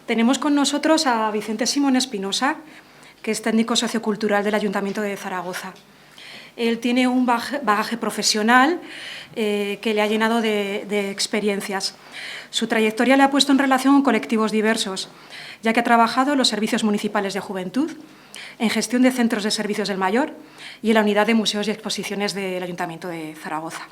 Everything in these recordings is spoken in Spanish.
Tenemos con nosotros a Vicente Simón Espinosa, que es técnico sociocultural del Ayuntamiento de Zaragoza. Él tiene un bagaje profesional que le ha llenado de experiencias. Su trayectoria le ha puesto en relación con colectivos diversos, ya que ha trabajado en los servicios municipales de juventud, en gestión de centros de servicios del mayor y en la unidad de museos y exposiciones del Ayuntamiento de Zaragoza.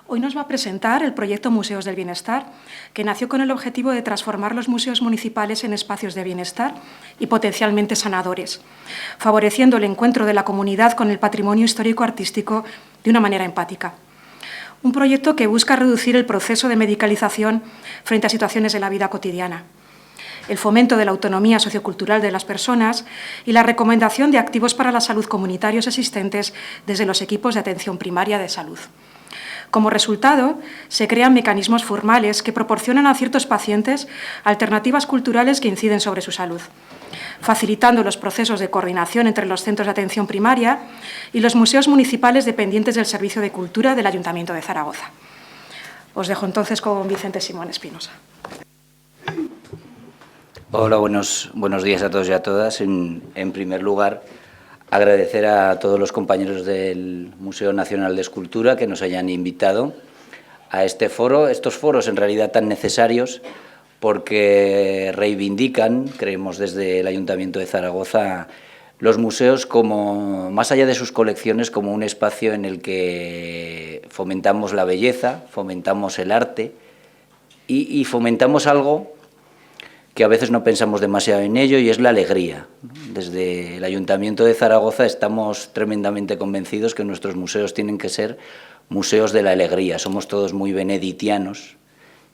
Hoy nos va a presentar el proyecto Museos del Bienestar, que nació con el objetivo de transformar los museos municipales en espacios de bienestar y potencialmente sanadores, favoreciendo el encuentro de la comunidad con el patrimonio histórico-artístico de una manera empática. Un proyecto que busca reducir el proceso de medicalización frente a situaciones de la vida cotidiana, el fomento de la autonomía sociocultural de las personas y la recomendación de activos para la salud comunitarios existentes desde los equipos de atención primaria de salud. Como resultado, se crean mecanismos formales que proporcionan a ciertos pacientes alternativas culturales que inciden sobre su salud, facilitando los procesos de coordinación entre los centros de atención primaria y los museos municipales dependientes del Servicio de Cultura del Ayuntamiento de Zaragoza. Os dejo entonces con Vicente Simón Espinosa. Hola, buenos días a todos y a todas. En primer lugar, agradecer a todos los compañeros del Museo Nacional de Escultura que nos hayan invitado a este foro. Estos foros en realidad tan necesarios porque reivindican, creemos desde el Ayuntamiento de Zaragoza, los museos como, más allá de sus colecciones, como un espacio en el que fomentamos la belleza, fomentamos el arte y fomentamos algo que a veces no pensamos demasiado en ello, y es la alegría. Desde el Ayuntamiento de Zaragoza estamos tremendamente convencidos que nuestros museos tienen que ser museos de la alegría. Somos todos muy benedictianos,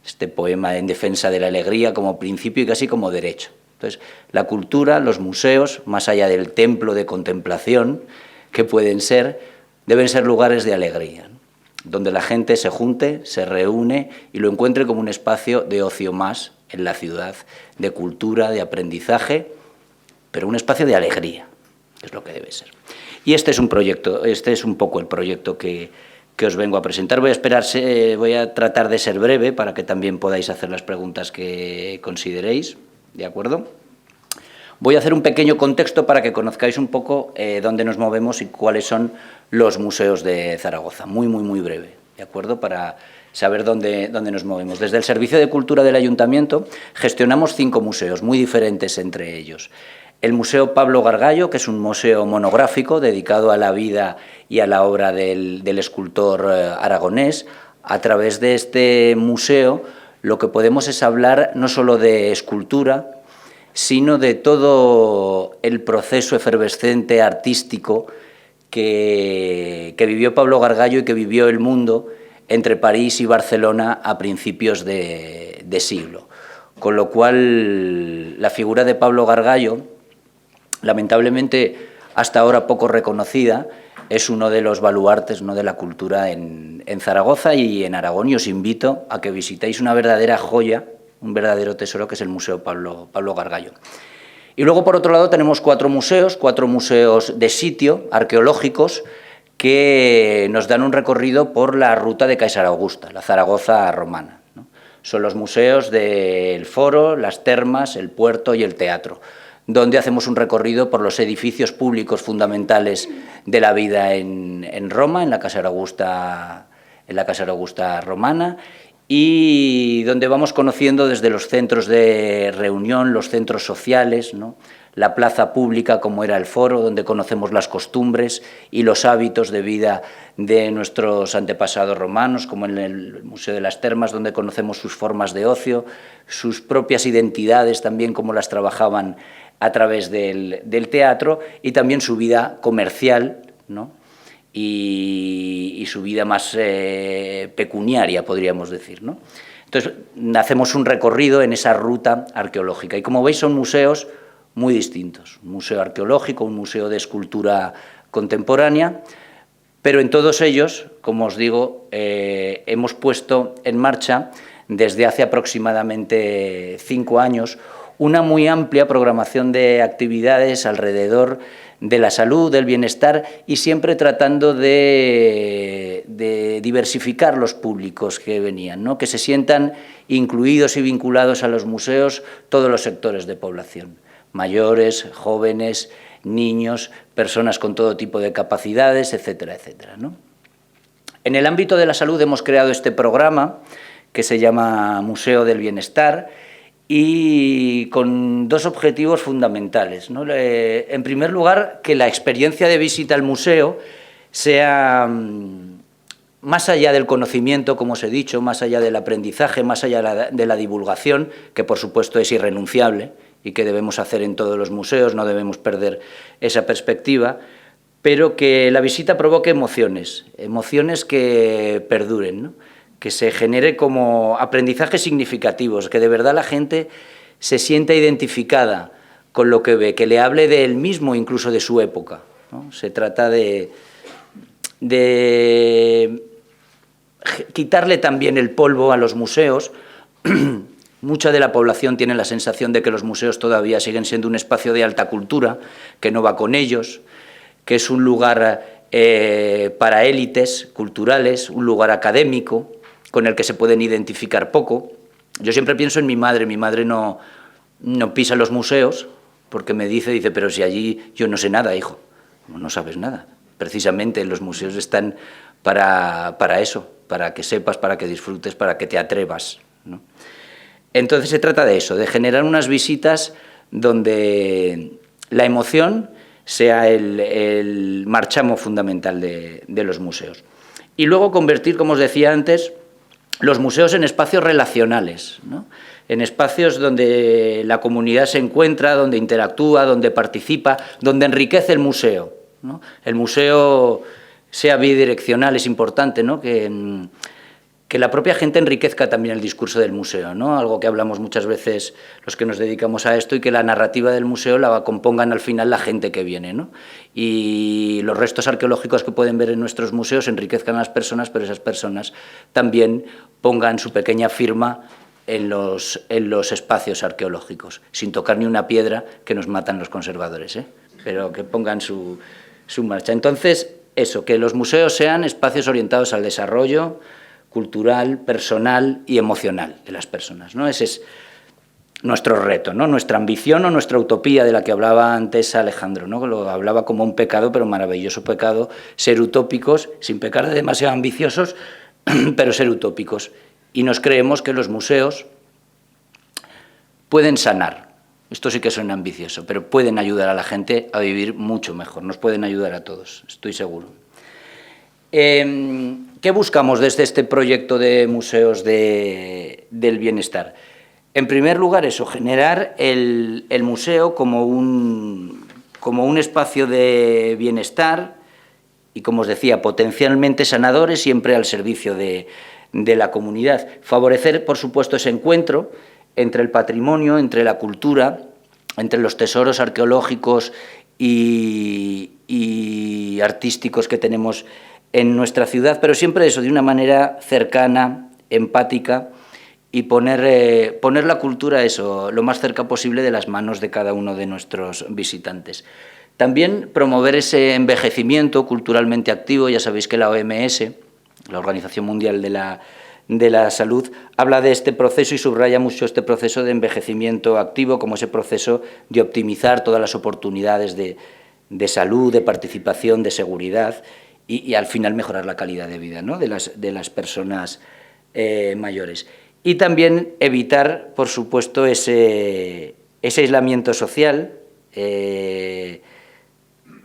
este poema en defensa de la alegría como principio y casi como derecho. Entonces, la cultura, los museos, más allá del templo de contemplación que pueden ser, deben ser lugares de alegría, ¿no?, donde la gente se junte, se reúne y lo encuentre como un espacio de ocio más en la ciudad, de cultura, de aprendizaje, pero un espacio de alegría, que es lo que debe ser. Y este es un proyecto, este es un poco el proyecto que os vengo a presentar. Voy a tratar de ser breve para que también podáis hacer las preguntas que consideréis, ¿de acuerdo? Voy a hacer un pequeño contexto para que conozcáis un poco dónde nos movemos y cuáles son los museos de Zaragoza. Muy breve, ¿de acuerdo? Para saber dónde nos movemos. Desde el Servicio de Cultura del Ayuntamiento gestionamos 5 museos muy diferentes entre ellos. El Museo Pablo Gargallo, que es un museo monográfico dedicado a la vida y a la obra del escultor aragonés. A través de este museo lo que podemos es hablar no solo de escultura, sino de todo el proceso efervescente artístico que vivió Pablo Gargallo y que vivió el mundo entre París y Barcelona a principios de siglo. Con lo cual, la figura de Pablo Gargallo, lamentablemente hasta ahora poco reconocida, es uno de los baluartes, ¿no?, de la cultura en Zaragoza y en Aragón, y os invito a que visitéis una verdadera joya, un verdadero tesoro, que es el Museo Pablo Gargallo. Y luego, por otro lado, tenemos 4 museos de sitio, arqueológicos, que nos dan un recorrido por la ruta de Caesar Augusta, la Zaragoza romana, ¿no? Son los museos del Foro, las termas, el puerto y el teatro, donde hacemos un recorrido por los edificios públicos fundamentales de la vida en Roma, en la Caesar Augusta romana, y donde vamos conociendo desde los centros de reunión, los centros sociales, ¿no?, la plaza pública como era el Foro, donde conocemos las costumbres y los hábitos de vida de nuestros antepasados romanos, como en el Museo de las Termas, donde conocemos sus formas de ocio, sus propias identidades también, cómo las trabajaban a través del teatro, y también su vida comercial, ¿no?, y su vida más pecuniaria, podríamos decir, ¿no? Entonces, hacemos un recorrido en esa ruta arqueológica. Y como veis, son museos muy distintos. Un museo arqueológico, un museo de escultura contemporánea, pero en todos ellos, como os digo, hemos puesto en marcha, desde hace aproximadamente 5 años, una muy amplia programación de actividades alrededor de la salud, del bienestar, y siempre tratando de de diversificar los públicos que venían, ¿no? Que se sientan incluidos y vinculados a los museos todos los sectores de población, mayores, jóvenes, niños, personas con todo tipo de capacidades, etcétera, etcétera, ¿no? En el ámbito de la salud hemos creado este programa que se llama Museo del Bienestar y con dos objetivos fundamentales, ¿no? En primer lugar, que la experiencia de visita al museo sea más allá del conocimiento, como os he dicho, más allá del aprendizaje, más allá de la divulgación, que por supuesto es irrenunciable y que debemos hacer en todos los museos, no debemos perder esa perspectiva, pero que la visita provoque emociones, emociones que perduren, ¿no? Que se genere como aprendizajes significativos, que de verdad la gente se sienta identificada con lo que ve, que le hable de él mismo, incluso de su época, ¿no? Se trata de quitarle también el polvo a los museos. Mucha de la población tiene la sensación de que los museos todavía siguen siendo un espacio de alta cultura, que no va con ellos, que es un lugar para élites culturales, un lugar académico, con el que se pueden identificar poco. Yo siempre pienso en mi madre no pisa los museos, porque me dice, pero si allí yo no sé nada, hijo. No sabes nada. Precisamente los museos están para eso, para que sepas, para que disfrutes, para que te atrevas, ¿no? Entonces se trata de eso, de generar unas visitas donde la emoción sea el marchamo fundamental de los museos. Y luego convertir, como os decía antes, los museos en espacios relacionales, ¿no? En espacios donde la comunidad se encuentra, donde interactúa, donde participa, donde enriquece el museo, ¿no? El museo sea bidireccional, es importante, ¿no? Que la propia gente enriquezca también el discurso del museo, ¿no? Algo que hablamos muchas veces los que nos dedicamos a esto, y que la narrativa del museo la compongan al final la gente que viene, ¿no? Y los restos arqueológicos que pueden ver en nuestros museos enriquezcan a las personas, pero esas personas también pongan su pequeña firma en los espacios arqueológicos, sin tocar ni una piedra, que nos matan los conservadores, pero que pongan su marcha. Entonces, eso, que los museos sean espacios orientados al desarrollo cultural, personal y emocional de las personas, ¿no? Ese es nuestro reto, ¿no? Nuestra ambición o nuestra utopía, de la que hablaba antes Alejandro, ¿no? Lo hablaba como un pecado, pero maravilloso pecado, ser utópicos, sin pecar de demasiado ambiciosos, pero ser utópicos. Y nos creemos que los museos pueden sanar. Esto sí que suena ambicioso, pero pueden ayudar a la gente a vivir mucho mejor. Nos pueden ayudar a todos, estoy seguro. ¿Qué buscamos desde este proyecto de museos del bienestar? En primer lugar, eso, generar el museo como un espacio de bienestar y, como os decía, potencialmente sanadores, siempre al servicio de la comunidad. Favorecer, por supuesto, ese encuentro entre el patrimonio, entre la cultura, entre los tesoros arqueológicos y artísticos que tenemos en nuestra ciudad, pero siempre eso, de una manera cercana, empática, y poner la cultura, eso, lo más cerca posible de las manos de cada uno de nuestros visitantes. También promover ese envejecimiento culturalmente activo. Ya sabéis que la OMS, la Organización Mundial de la Salud, habla de este proceso y subraya mucho este proceso de envejecimiento activo como ese proceso de optimizar todas las oportunidades de salud, de participación, de seguridad, y al final mejorar la calidad de vida, ¿no? de las personas mayores. Y también evitar, por supuesto, ese aislamiento social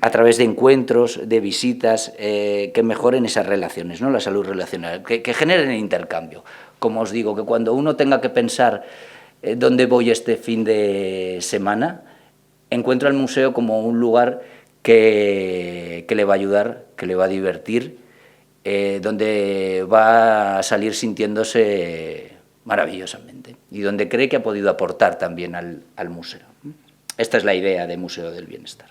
a través de encuentros, de visitas, que mejoren esas relaciones, ¿no? La salud relacional, que generen intercambio. Como os digo, que cuando uno tenga que pensar dónde voy este fin de semana, encuentra el museo como un lugar que le va a ayudar, que le va a divertir, donde va a salir sintiéndose maravillosamente y donde cree que ha podido aportar también al museo. Esta es la idea de Museo del Bienestar.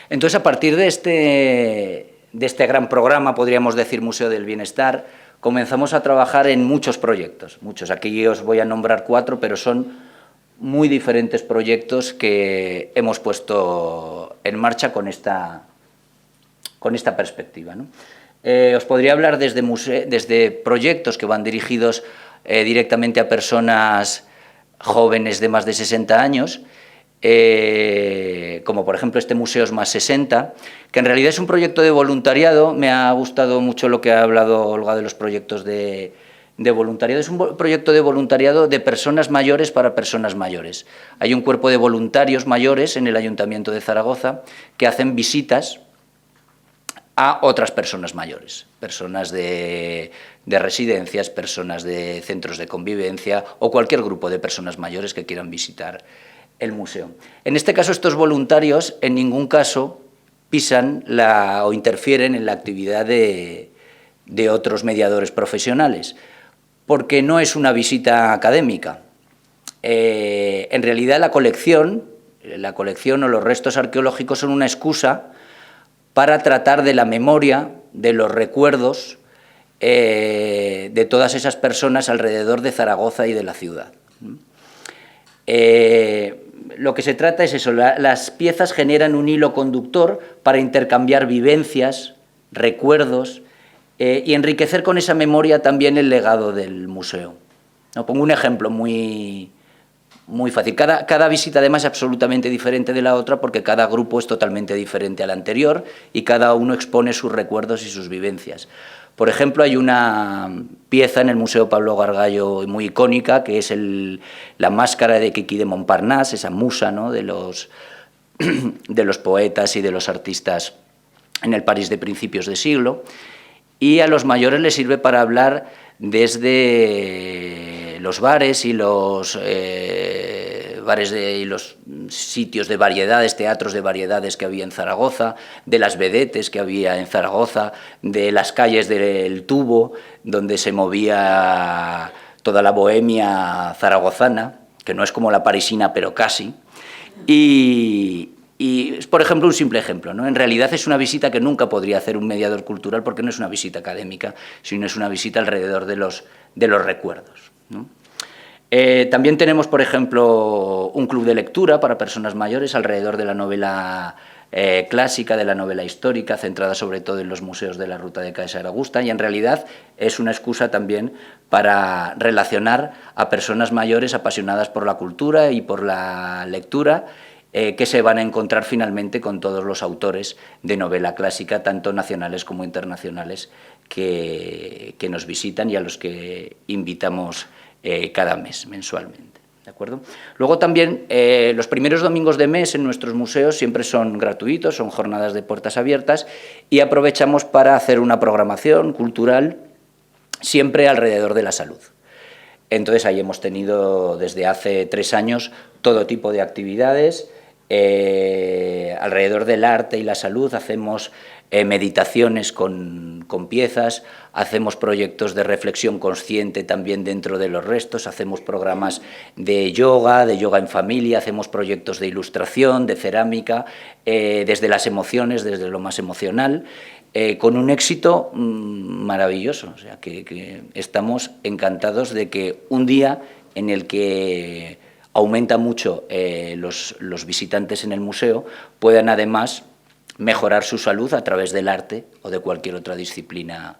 Entonces, a partir de este gran programa, podríamos decir Museo del Bienestar, comenzamos a trabajar en muchos proyectos, muchos. Aquí os voy a nombrar 4, pero son muy diferentes proyectos que hemos puesto en marcha con esta perspectiva, ¿no? Os podría hablar desde proyectos que van dirigidos directamente a personas jóvenes de más de 60 años, como por ejemplo este Museos más 60, que en realidad es un proyecto de voluntariado. Me ha gustado mucho lo que ha hablado Olga de los proyectos de voluntariado. Es un proyecto de voluntariado de personas mayores para personas mayores. Hay un cuerpo de voluntarios mayores en el Ayuntamiento de Zaragoza que hacen visitas a otras personas mayores, personas de residencias, personas de centros de convivencia o cualquier grupo de personas mayores que quieran visitar el museo. En este caso, estos voluntarios en ningún caso pisan o interfieren en la actividad de otros mediadores profesionales, porque no es una visita académica. En realidad la colección o los restos arqueológicos son una excusa para tratar de la memoria, de los recuerdos de todas esas personas alrededor de Zaragoza y de la ciudad. Lo que se trata es eso, las piezas generan un hilo conductor para intercambiar vivencias, recuerdos y enriquecer con esa memoria también el legado del museo. ¿No? Pongo un ejemplo muy fácil. Cada visita además es absolutamente diferente de la otra porque cada grupo es totalmente diferente al anterior y cada uno expone sus recuerdos y sus vivencias. Por ejemplo, hay una pieza en el Museo Pablo Gargallo muy icónica, que es la máscara de Kiki de Montparnasse, esa musa, ¿no?, de los poetas y de los artistas en el París de principios de siglo, y a los mayores les sirve para hablar desde los bares y los sitios de variedades, teatros de variedades que había en Zaragoza, de las vedetes que había en Zaragoza, de las calles del Tubo, donde se movía toda la bohemia zaragozana, que no es como la parisina, pero casi. Y es, por ejemplo, un simple ejemplo, ¿no? En realidad es una visita que nunca podría hacer un mediador cultural porque no es una visita académica, sino es una visita alrededor de los recuerdos, ¿no? También tenemos, por ejemplo, un club de lectura para personas mayores alrededor de la novela clásica, de la novela histórica, centrada sobre todo en los museos de la Ruta de César Augusta, y en realidad es una excusa también para relacionar a personas mayores apasionadas por la cultura y por la lectura, que se van a encontrar finalmente con todos los autores de novela clásica, tanto nacionales como internacionales, que nos visitan y a los que invitamos cada mes, mensualmente. ¿De acuerdo? Luego también los primeros domingos de mes en nuestros museos siempre son gratuitos, son jornadas de puertas abiertas, y aprovechamos para hacer una programación cultural siempre alrededor de la salud. Entonces ahí hemos tenido desde hace 3 años todo tipo de actividades. Alrededor del arte y la salud hacemos meditaciones con piezas, hacemos proyectos de reflexión consciente también dentro de los restos, hacemos programas de yoga en familia, hacemos proyectos de ilustración, de cerámica, desde las emociones, desde lo más emocional, con un éxito maravilloso. O sea, que estamos encantados de que un día en el que aumenta mucho los visitantes en el museo puedan además mejorar su salud a través del arte o de cualquier otra disciplina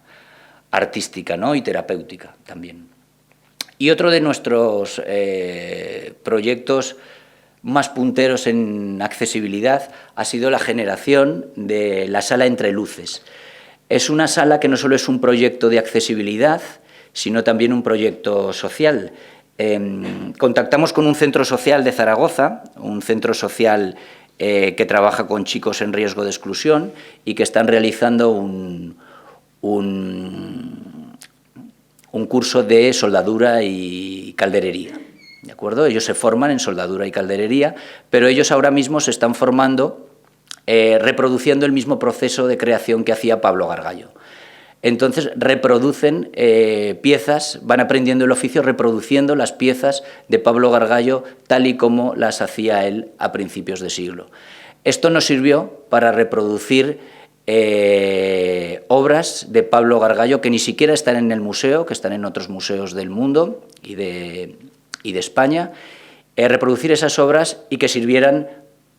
artística, ¿no?, y terapéutica también. Y otro de nuestros proyectos más punteros en accesibilidad ha sido la generación de la sala Entre Luces. Es una sala que no solo es un proyecto de accesibilidad, sino también un proyecto social. Contactamos con un centro social de Zaragoza, un centro social que trabaja con chicos en riesgo de exclusión y que están realizando un curso de soldadura y calderería. ¿De acuerdo? Ellos se forman en soldadura y calderería, pero ellos ahora mismo se están formando reproduciendo el mismo proceso de creación que hacía Pablo Gargallo. Entonces reproducen piezas, van aprendiendo el oficio reproduciendo las piezas de Pablo Gargallo tal y como las hacía él a principios de siglo. Esto nos sirvió para reproducir obras de Pablo Gargallo que ni siquiera están en el museo, que están en otros museos del mundo y de España, reproducir esas obras y que sirvieran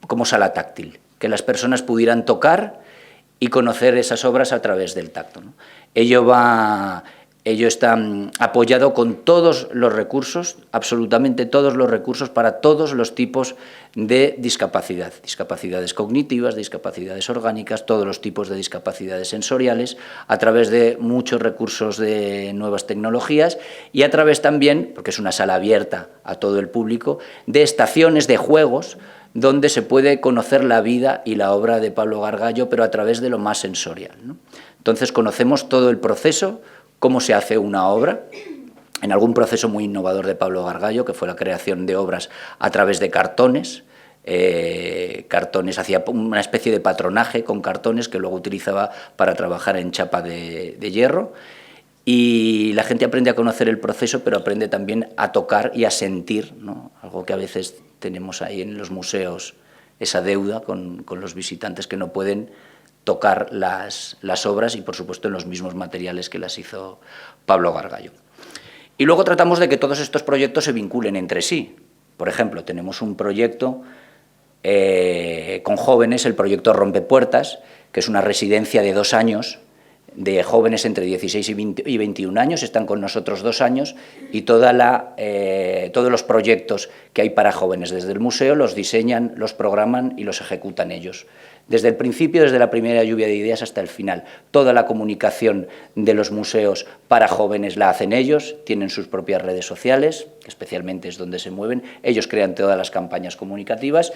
como sala táctil, que las personas pudieran tocar y conocer esas obras a través del tacto, ¿no? Ello está apoyado con todos los recursos, absolutamente todos los recursos para todos los tipos de discapacidad. Discapacidades cognitivas, discapacidades orgánicas, todos los tipos de discapacidades sensoriales, a través de muchos recursos de nuevas tecnologías y a través también, porque es una sala abierta a todo el público, de estaciones de juegos donde se puede conocer la vida y la obra de Pablo Gargallo, pero a través de lo más sensorial, ¿no? Entonces conocemos todo el proceso, cómo se hace una obra, en algún proceso muy innovador de Pablo Gargallo, que fue la creación de obras a través de cartones. Hacía una especie de patronaje con cartones que luego utilizaba para trabajar en chapa de hierro. Y la gente aprende a conocer el proceso, pero aprende también a tocar y a sentir, ¿no? Algo que a veces tenemos ahí en los museos, esa deuda con los visitantes que no pueden tocar las obras y, por supuesto, en los mismos materiales que las hizo Pablo Gargallo. Y luego tratamos de que todos estos proyectos se vinculen entre sí. Por ejemplo, tenemos un proyecto con jóvenes, el proyecto Rompepuertas, que es una residencia de 2 años de jóvenes entre 16 y 21 años, están con nosotros 2 años y todos los proyectos que hay para jóvenes desde el museo los diseñan, los programan y los ejecutan ellos. Desde el principio, desde la primera lluvia de ideas hasta el final. Toda la comunicación de los museos para jóvenes la hacen ellos, tienen sus propias redes sociales, especialmente es donde se mueven, ellos crean todas las campañas comunicativas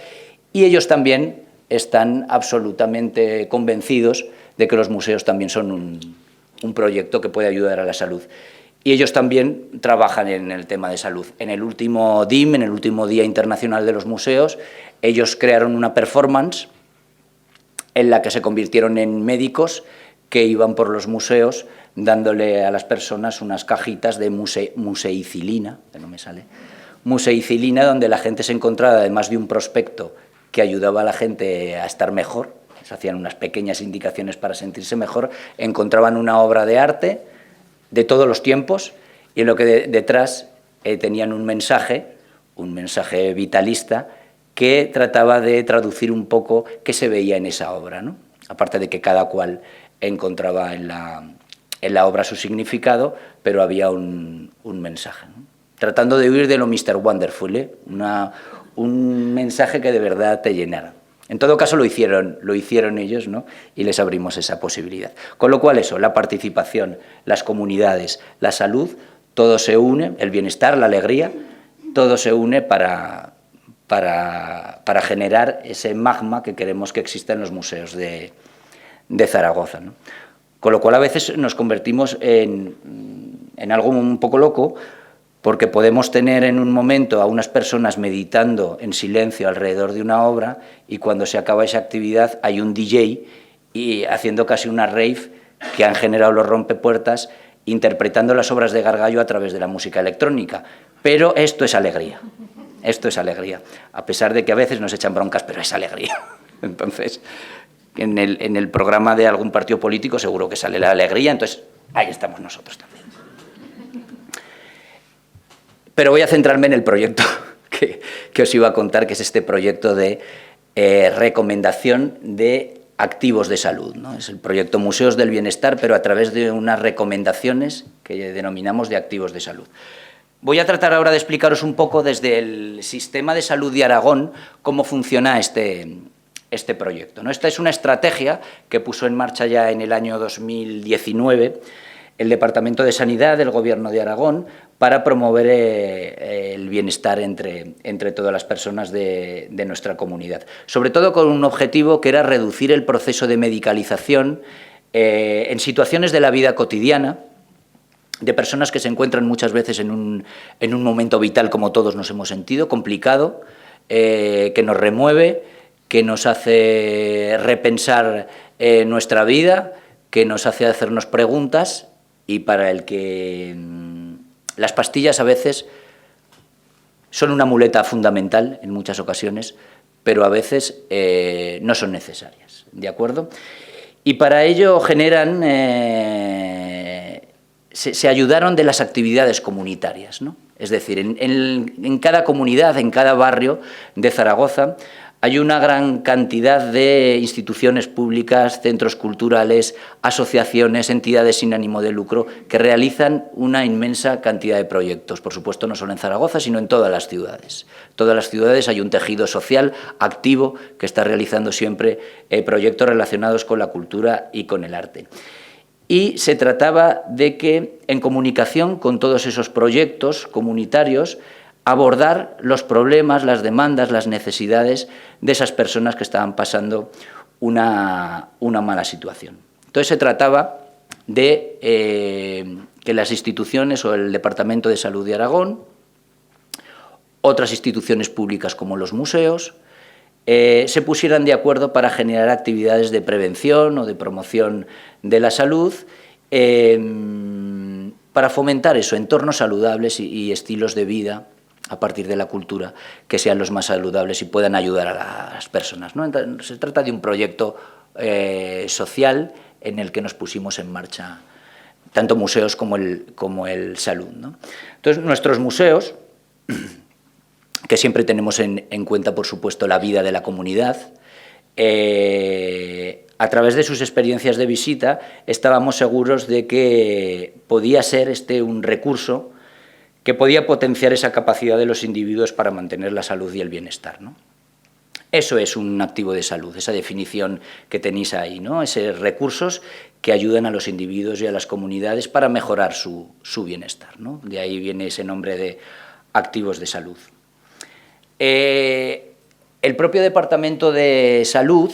y ellos también están absolutamente convencidos de que los museos también son un proyecto que puede ayudar a la salud. Y ellos también trabajan en el tema de salud. En el último DIM, en el último Día Internacional de los Museos, ellos crearon una performance en la que se convirtieron en médicos que iban por los museos dándole a las personas unas cajitas de museicilina, que no me sale, museicilina, donde la gente se encontraba, además de un prospecto que ayudaba a la gente a estar mejor, se hacían unas pequeñas indicaciones para sentirse mejor, encontraban una obra de arte de todos los tiempos y en lo que detrás tenían un mensaje vitalista, que trataba de traducir un poco qué se veía en esa obra, ¿no? Aparte de que cada cual encontraba en la obra su significado, pero había un mensaje, ¿no? Tratando de huir de lo Mr. Wonderful, un mensaje que de verdad te llenara. En todo caso lo hicieron ellos, ¿no? Y les abrimos esa posibilidad. Con lo cual eso, la participación, las comunidades, la salud, todo se une, el bienestar, la alegría, todo se une para generar ese magma que queremos que exista en los museos de Zaragoza, ¿no? Con lo cual a veces nos convertimos en algo un poco loco, porque podemos tener en un momento a unas personas meditando en silencio alrededor de una obra y cuando se acaba esa actividad hay un DJ y haciendo casi una rave que han generado los Rompepuertas interpretando las obras de Gargallo a través de la música electrónica. Pero esto es alegría. Esto es alegría, a pesar de que a veces nos echan broncas, pero es alegría. Entonces, en el programa de algún partido político seguro que sale la alegría, entonces ahí estamos nosotros también. Pero voy a centrarme en el proyecto que os iba a contar, que es este proyecto de recomendación de activos de salud, ¿no? Es el proyecto Museos del Bienestar, pero a través de unas recomendaciones que denominamos de activos de salud. Voy a tratar ahora de explicaros un poco desde el sistema de salud de Aragón cómo funciona este proyecto, ¿no? Esta es una estrategia que puso en marcha ya en el año 2019 el Departamento de Sanidad del Gobierno de Aragón para promover el bienestar entre todas las personas de nuestra comunidad. Sobre todo con un objetivo que era reducir el proceso de medicalización en situaciones de la vida cotidiana, de personas que se encuentran muchas veces en un momento vital, como todos nos hemos sentido, complicado, que nos remueve, que nos hace repensar nuestra vida, que nos hace hacernos preguntas y para el que las pastillas a veces son una muleta fundamental en muchas ocasiones, pero a veces no son necesarias, ¿de acuerdo? Y para ello generan... Se ayudaron de las actividades comunitarias, ¿no? Es decir, en cada comunidad, en cada barrio de Zaragoza, Hay una gran cantidad de instituciones públicas, centros culturales, asociaciones, entidades sin ánimo de lucro que realizan una inmensa cantidad de proyectos. Por supuesto, no solo en Zaragoza, sino en todas las ciudades. En todas las ciudades hay un tejido social activo que está realizando siempre proyectos relacionados con la cultura y con el arte. Y se trataba de que, en comunicación con todos esos proyectos comunitarios, abordar los problemas, las demandas, las necesidades de esas personas que estaban pasando una mala situación. Entonces se trataba de que las instituciones o el Departamento de Salud de Aragón, otras instituciones públicas como los museos, se pusieran de acuerdo para generar actividades de prevención o de promoción de la salud, para fomentar eso, entornos saludables y estilos de vida a partir de la cultura, que sean los más saludables y puedan ayudar a las personas, ¿no? Entonces, se trata de un proyecto social en el que nos pusimos en marcha tanto museos como el salud, ¿no? Entonces, nuestros museos, que siempre tenemos en cuenta, por supuesto, la vida de la comunidad, a través de sus experiencias de visita, estábamos seguros de que podía ser un recurso que podía potenciar esa capacidad de los individuos para mantener la salud y el bienestar, ¿no? Eso es un activo de salud, esa definición que tenéis ahí, ¿no? Esos recursos que ayudan a los individuos y a las comunidades para mejorar su bienestar, ¿no? De ahí viene ese nombre de activos de salud. El propio Departamento de Salud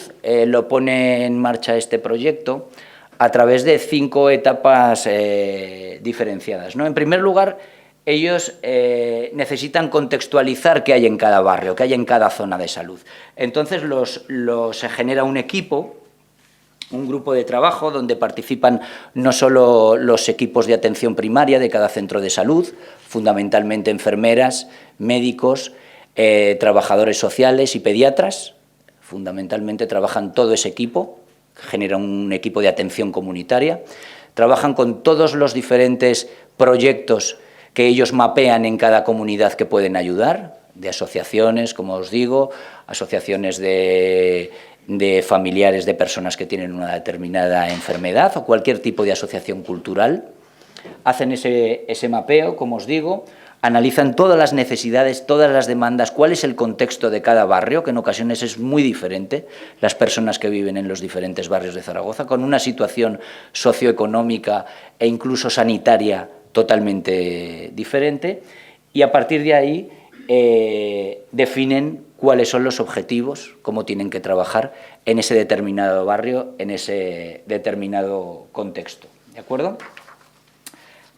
lo pone en marcha este proyecto a través de 5 etapas diferenciadas, ¿no? En primer lugar, ellos necesitan contextualizar qué hay en cada barrio, qué hay en cada zona de salud. Entonces se genera un equipo, un grupo de trabajo donde participan no solo los equipos de atención primaria de cada centro de salud, fundamentalmente enfermeras, médicos, trabajadores sociales y pediatras, fundamentalmente trabajan todo ese equipo, genera un equipo de atención comunitaria, trabajan con todos los diferentes proyectos que ellos mapean en cada comunidad que pueden ayudar, de asociaciones, como os digo, asociaciones de familiares de personas que tienen una determinada enfermedad o cualquier tipo de asociación cultural. Hacen ese mapeo, como os digo, analizan todas las necesidades, todas las demandas, cuál es el contexto de cada barrio, que en ocasiones es muy diferente, las personas que viven en los diferentes barrios de Zaragoza, con una situación socioeconómica e incluso sanitaria totalmente diferente, y a partir de ahí definen cuáles son los objetivos, cómo tienen que trabajar en ese determinado barrio, en ese determinado contexto, ¿de acuerdo?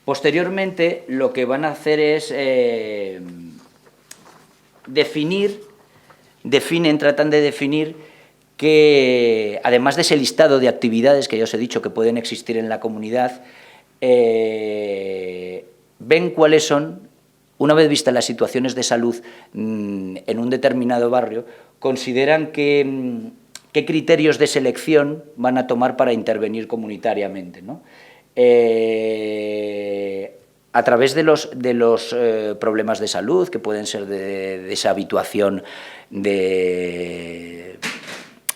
Posteriormente, lo que van a hacer es tratan de definir que, además de ese listado de actividades que ya os he dicho que pueden existir en la comunidad, ven cuáles son, una vez vistas las situaciones de salud en un determinado barrio, consideran qué criterios de selección van a tomar para intervenir comunitariamente, ¿no? A través de los problemas de salud, que pueden ser de deshabituación de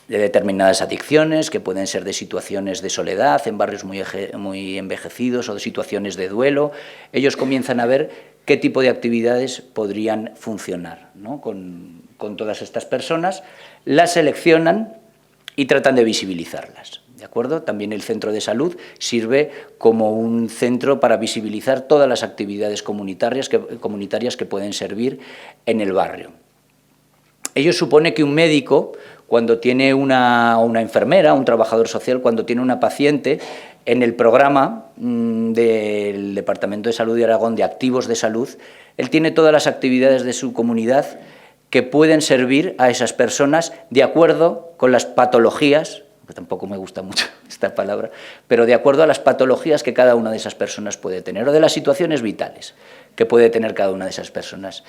determinadas adicciones, que pueden ser de situaciones de soledad en barrios muy envejecidos o de situaciones de duelo. Ellos comienzan a ver qué tipo de actividades podrían funcionar, ¿no? con todas estas personas, las seleccionan y tratan de visibilizarlas, ¿de acuerdo? También el centro de salud sirve como un centro para visibilizar todas las actividades comunitarias que pueden servir en el barrio. Ello supone que un médico, cuando tiene una enfermera, un trabajador social, cuando tiene una paciente, en el programa del Departamento de Salud de Aragón de Activos de Salud, él tiene todas las actividades de su comunidad que pueden servir a esas personas de acuerdo con las patologías, que tampoco me gusta mucho esta palabra, pero de acuerdo a las patologías que cada una de esas personas puede tener, o de las situaciones vitales que puede tener cada una de esas personas.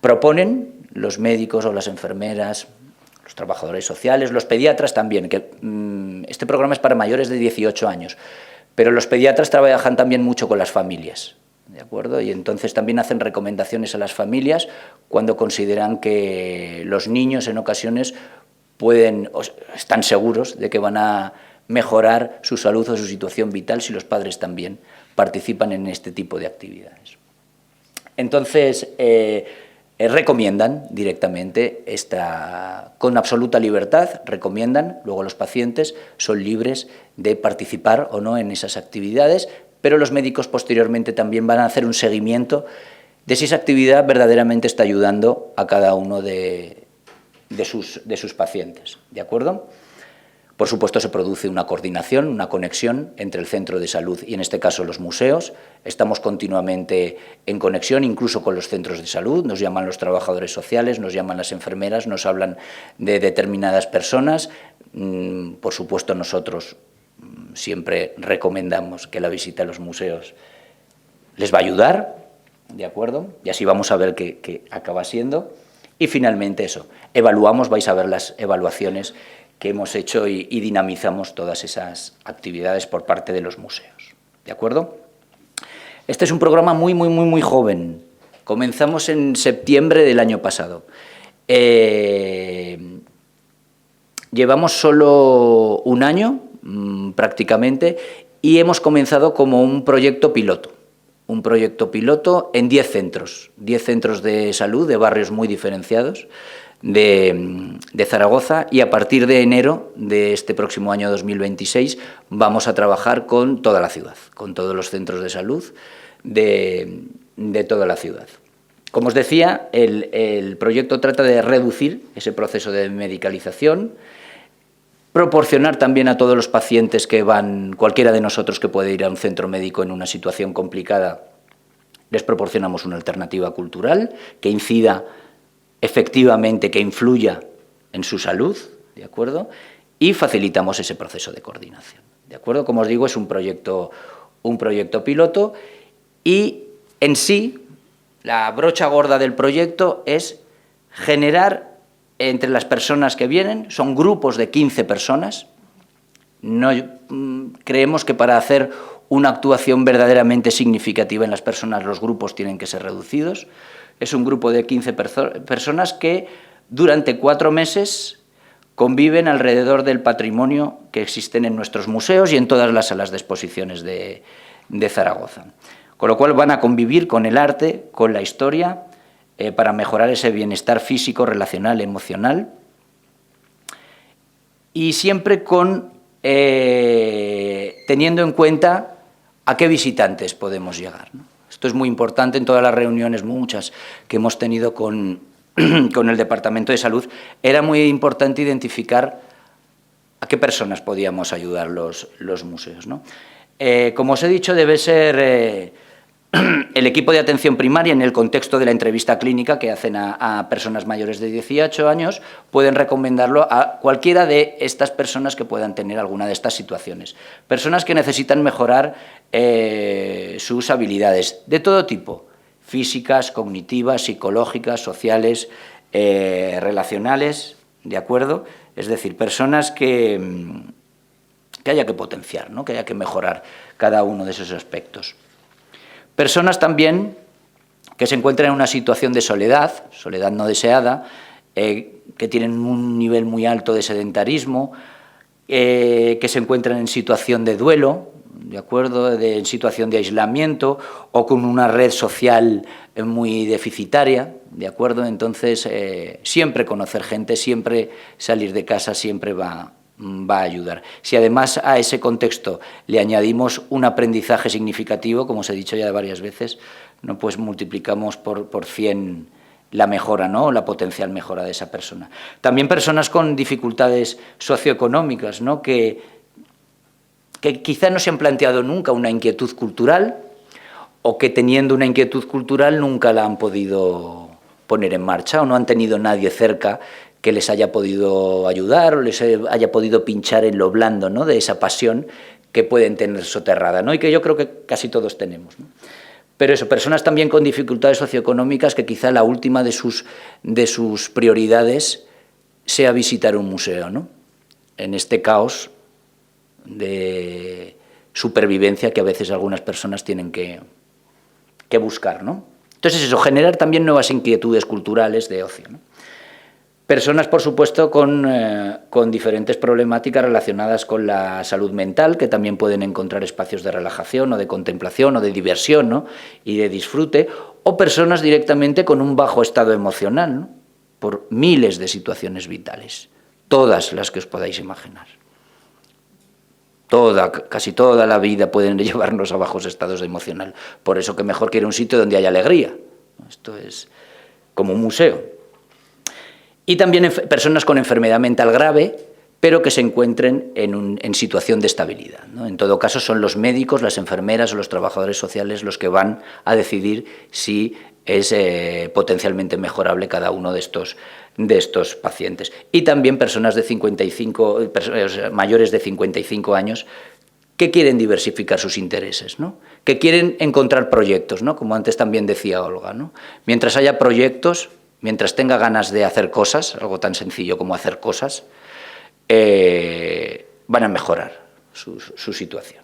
Proponen los médicos o las enfermeras, los trabajadores sociales, los pediatras también, que este programa es para mayores de 18 años, pero los pediatras trabajan también mucho con las familias, ¿de acuerdo? Y entonces también hacen recomendaciones a las familias cuando consideran que los niños en ocasiones están seguros de que van a mejorar su salud o su situación vital si los padres también participan en este tipo de actividades. Entonces, recomiendan directamente, con absoluta libertad, recomiendan, luego los pacientes son libres de participar o no en esas actividades, pero los médicos posteriormente también van a hacer un seguimiento de si esa actividad verdaderamente está ayudando a cada uno de sus pacientes, ¿de acuerdo? Por supuesto, se produce una coordinación, una conexión entre el centro de salud y, en este caso, los museos. Estamos continuamente en conexión, incluso con los centros de salud. Nos llaman los trabajadores sociales, nos llaman las enfermeras, nos hablan de determinadas personas. Por supuesto, nosotros siempre recomendamos que la visita a los museos les va a ayudar, ¿de acuerdo? Y así vamos a ver qué acaba siendo. Y, finalmente, eso, evaluamos, vais a ver las evaluaciones que hemos hecho y dinamizamos todas esas actividades por parte de los museos, ¿de acuerdo? Este es un programa muy joven. Comenzamos en septiembre del año pasado. Llevamos solo un año, prácticamente, y hemos comenzado como un proyecto piloto. Un proyecto piloto en 10 centros de salud, de barrios muy diferenciados, de Zaragoza, y a partir de enero de este próximo año 2026 vamos a trabajar con toda la ciudad, con todos los centros de salud de toda la ciudad. Como os decía, el proyecto trata de reducir ese proceso de medicalización, proporcionar también a todos los pacientes que van, cualquiera de nosotros que puede ir a un centro médico en una situación complicada, les proporcionamos una alternativa cultural que incida efectivamente, que influya en su salud, ¿de acuerdo? Y facilitamos ese proceso de coordinación, ¿de acuerdo? Como os digo, es un proyecto piloto y, en sí, la brocha gorda del proyecto es generar entre las personas que vienen, son grupos de 15 personas. No, creemos que para hacer una actuación verdaderamente significativa en las personas, los grupos tienen que ser reducidos. Es un grupo de 15 personas que durante 4 meses conviven alrededor del patrimonio que existen en nuestros museos y en todas las salas de exposiciones de Zaragoza. Con lo cual van a convivir con el arte, con la historia, para mejorar ese bienestar físico, relacional, emocional, y siempre teniendo en cuenta a qué visitantes podemos llegar, ¿no? Esto es muy importante en todas las reuniones, muchas, que hemos tenido con el Departamento de Salud. Era muy importante identificar a qué personas podíamos ayudar los museos, ¿no? Como os he dicho, debe ser el equipo de atención primaria, en el contexto de la entrevista clínica que hacen a personas mayores de 18 años, pueden recomendarlo a cualquiera de estas personas que puedan tener alguna de estas situaciones. Personas que necesitan mejorar sus habilidades de todo tipo, físicas, cognitivas, psicológicas, sociales, relacionales, ¿de acuerdo? Es decir, personas que haya que potenciar, ¿no? Que haya que mejorar cada uno de esos aspectos. Personas también que se encuentran en una situación de soledad no deseada, que tienen un nivel muy alto de sedentarismo, que se encuentran en situación de duelo, ¿de acuerdo?, en situación de aislamiento o con una red social muy deficitaria, ¿de acuerdo? Entonces, siempre conocer gente, siempre salir de casa, siempre va a ayudar. Si además a ese contexto le añadimos un aprendizaje significativo, como os he dicho ya varias veces, ¿no?, pues multiplicamos por 100 la mejora, ¿no?, la potencial mejora de esa persona. También personas con dificultades socioeconómicas, ¿no?, que quizá no se han planteado nunca una inquietud cultural, o que teniendo una inquietud cultural nunca la han podido poner en marcha, o no han tenido nadie cerca que les haya podido ayudar o les haya podido pinchar en lo blando, ¿no?, de esa pasión que pueden tener soterrada, ¿no?, y que yo creo que casi todos tenemos, ¿no? Pero eso, personas también con dificultades socioeconómicas que quizá la última de sus prioridades sea visitar un museo, ¿no?, en este caos de supervivencia que a veces algunas personas tienen que que buscar, ¿no? Entonces eso, generar también nuevas inquietudes culturales de ocio, ¿no? Personas, por supuesto, con diferentes problemáticas relacionadas con la salud mental, que también pueden encontrar espacios de relajación o de contemplación o de diversión, ¿no? Y de disfrute, o personas directamente con un bajo estado emocional, ¿no? Por miles de situaciones vitales, todas las que os podáis imaginar. Casi toda la vida pueden llevarnos a bajos estados emocional. Por eso que mejor que ir a un sitio donde haya alegría. Esto es como un museo. Y también personas con enfermedad mental grave, pero que se encuentren en situación de estabilidad, ¿no? En todo caso, son los médicos, las enfermeras o los trabajadores sociales los que van a decidir si es potencialmente mejorable cada uno de estos pacientes. Y también personas mayores de 55 años que quieren diversificar sus intereses, ¿no? Que quieren encontrar proyectos, ¿no? Como antes también decía Olga, ¿no? Mientras haya proyectos, mientras tenga ganas de hacer cosas, algo tan sencillo como hacer cosas, van a mejorar su situación.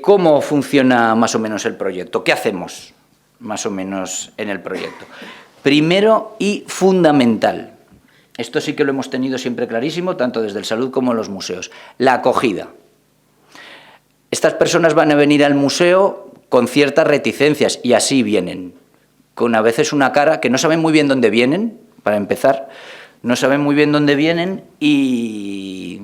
¿Cómo funciona más o menos el proyecto? ¿Qué hacemos más o menos en el proyecto? Primero y fundamental, esto sí que lo hemos tenido siempre clarísimo, tanto desde el Salud como en los museos, la acogida. Estas personas van a venir al museo con ciertas reticencias y así vienen, con a veces una cara que no saben muy bien dónde vienen, para empezar, no saben muy bien dónde vienen y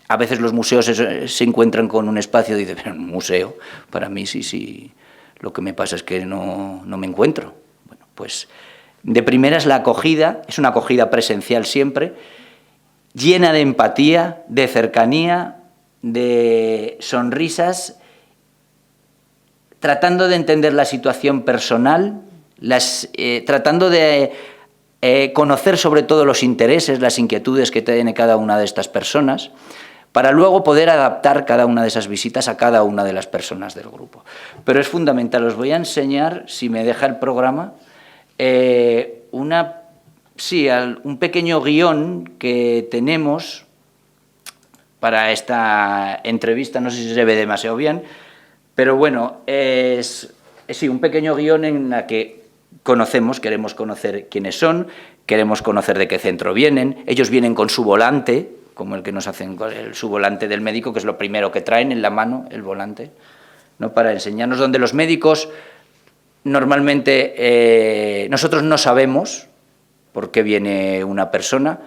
a veces los museos se encuentran con un espacio y dicen, pero un museo, para mí sí, lo que me pasa es que no me encuentro. Bueno, pues de primeras la acogida, es una acogida presencial siempre, llena de empatía, de cercanía, de sonrisas, tratando de entender la situación personal, tratando de conocer sobre todo los intereses, las inquietudes que tiene cada una de estas personas, para luego poder adaptar cada una de esas visitas a cada una de las personas del grupo. Pero es fundamental, os voy a enseñar, si me deja el programa, un pequeño guión que tenemos para esta entrevista, no sé si se ve demasiado bien, pero bueno, es un pequeño guión en la que queremos conocer quiénes son, queremos conocer de qué centro vienen, ellos vienen con su volante, como el que nos hacen su volante del médico, que es lo primero que traen en la mano, el volante, ¿no? Para enseñarnos dónde los médicos normalmente nosotros no sabemos por qué viene una persona,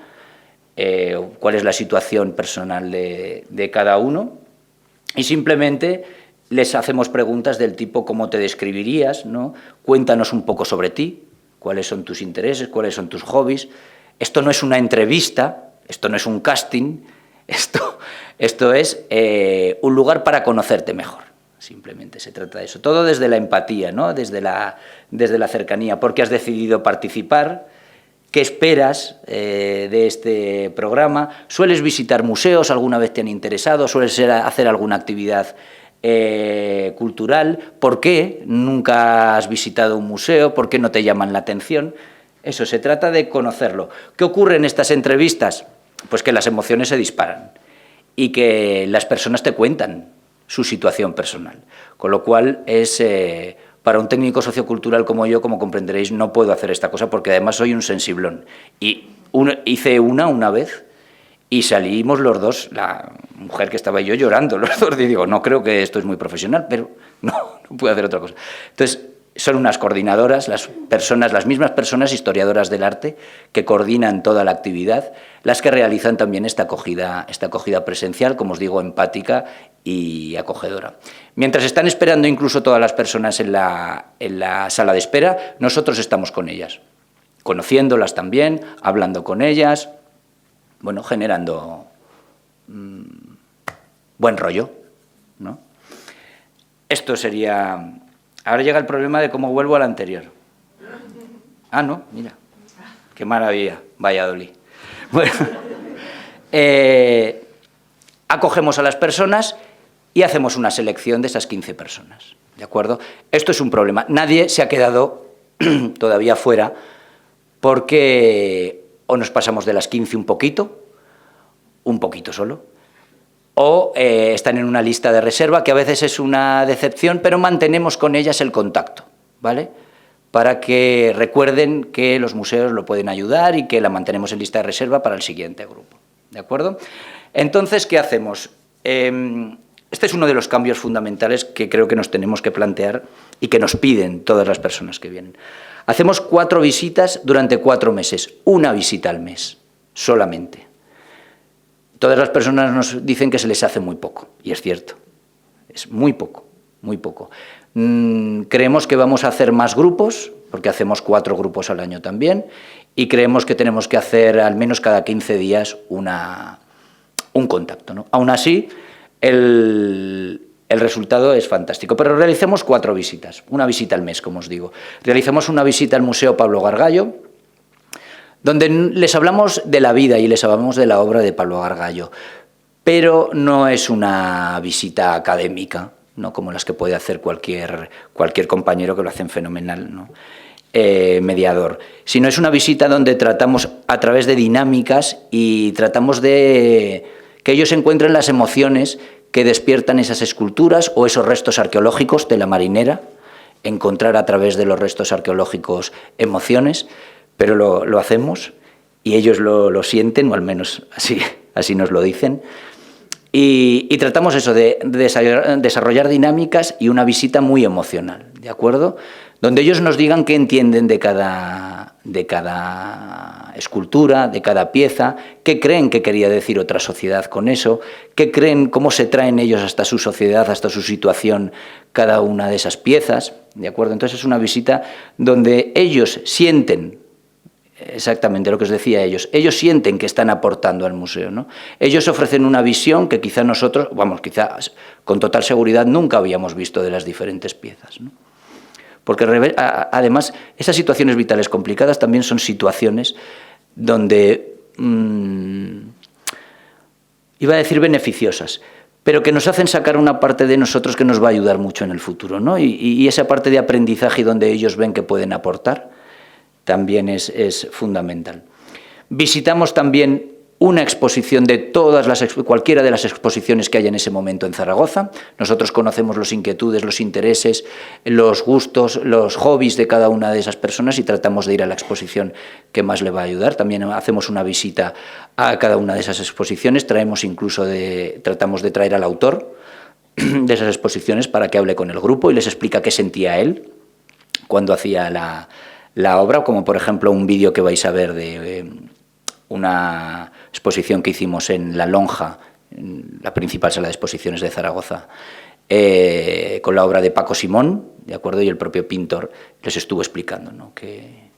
cuál es la situación personal de cada uno, y simplemente les hacemos preguntas del tipo ¿cómo te describirías?, ¿no? Cuéntanos un poco sobre ti, cuáles son tus intereses, cuáles son tus hobbies. Esto no es una entrevista, esto no es un casting, esto es un lugar para conocerte mejor. Simplemente se trata de eso. Todo desde la empatía, ¿no? Desde la cercanía. ¿Por qué has decidido participar? ¿Qué esperas de este programa? ¿Sueles visitar museos? ¿Alguna vez te han interesado? ¿Sueles hacer alguna actividad cultural? ¿Por qué nunca has visitado un museo? ¿Por qué no te llaman la atención? Eso, se trata de conocerlo. ¿Qué ocurre en estas entrevistas? Pues que las emociones se disparan y que las personas te cuentan su situación personal. Con lo cual es, para un técnico sociocultural como yo, como comprenderéis, no puedo hacer esta cosa porque además soy un sensiblón. Y hice una vez y salimos los dos, la mujer que estaba y yo, llorando los dos, y digo, no creo que esto es muy profesional, pero no puedo hacer otra cosa. Entonces, son unas coordinadoras, las mismas personas historiadoras del arte que coordinan toda la actividad, las que realizan también esta acogida presencial, como os digo, empática y acogedora. Mientras están esperando incluso todas las personas en la sala de espera, nosotros estamos con ellas, conociéndolas también, hablando con ellas, bueno, generando buen rollo, ¿no? Esto sería... Ahora llega el problema de cómo vuelvo al anterior. Ah, no, mira, qué maravilla, Valladolid. Bueno, acogemos a las personas y hacemos una selección de esas 15 personas, ¿de acuerdo? Esto es un problema. Nadie se ha quedado todavía fuera porque o nos pasamos de las 15 un poquito solo, o están en una lista de reserva, que a veces es una decepción, pero mantenemos con ellas el contacto, ¿vale?, para que recuerden que los museos lo pueden ayudar y que la mantenemos en lista de reserva para el siguiente grupo, ¿de acuerdo? Entonces, ¿qué hacemos? Este es uno de los cambios fundamentales que creo que nos tenemos que plantear y que nos piden todas las personas que vienen. Hacemos 4 visitas durante 4 meses, una visita al mes, solamente. Todas las personas nos dicen que se les hace muy poco, y es cierto, es muy poco, muy poco. Creemos que vamos a hacer más grupos, porque hacemos 4 grupos al año también, y creemos que tenemos que hacer al menos cada 15 días un contacto, ¿no? Aún así, el resultado es fantástico, pero realicemos 4 visitas, una visita al mes, como os digo. Realizamos una visita al Museo Pablo Gargallo, donde les hablamos de la vida y les hablamos de la obra de Pablo Gargallo, pero no es una visita académica, no como las que puede hacer cualquier compañero, que lo hacen fenomenal, ¿no?, mediador, sino es una visita donde tratamos a través de dinámicas y tratamos de que ellos encuentren las emociones que despiertan esas esculturas o esos restos arqueológicos de la marinera, encontrar a través de los restos arqueológicos emociones, pero lo hacemos y ellos lo sienten, o al menos así nos lo dicen. Y tratamos eso, de desarrollar dinámicas y una visita muy emocional, ¿de acuerdo? Donde ellos nos digan qué entienden de cada escultura, de cada pieza, qué creen que quería decir otra sociedad con eso, qué creen, cómo se traen ellos hasta su sociedad, hasta su situación, cada una de esas piezas, ¿de acuerdo? Entonces es una visita donde ellos sienten exactamente lo que os decía ellos sienten que están aportando al museo, ¿no? Ellos ofrecen una visión que quizá nosotros, quizás con total seguridad nunca habíamos visto de las diferentes piezas, ¿no? Porque además esas situaciones vitales complicadas también son situaciones donde, iba a decir beneficiosas, pero que nos hacen sacar una parte de nosotros que nos va a ayudar mucho en el futuro, ¿no? Y esa parte de aprendizaje donde ellos ven que pueden aportar también es fundamental. Visitamos también una exposición de cualquiera de las exposiciones que hay en ese momento en Zaragoza. Nosotros conocemos las inquietudes, los intereses, los gustos, los hobbies de cada una de esas personas y tratamos de ir a la exposición que más le va a ayudar. También hacemos una visita a cada una de esas exposiciones, tratamos de traer al autor de esas exposiciones para que hable con el grupo y les explica qué sentía él cuando hacía la obra, como por ejemplo un vídeo que vais a ver de una exposición que hicimos en La Lonja, en la principal sala de exposiciones de Zaragoza, con la obra de Paco Simón, ¿de acuerdo? Y el propio pintor les estuvo explicando, ¿no?, qué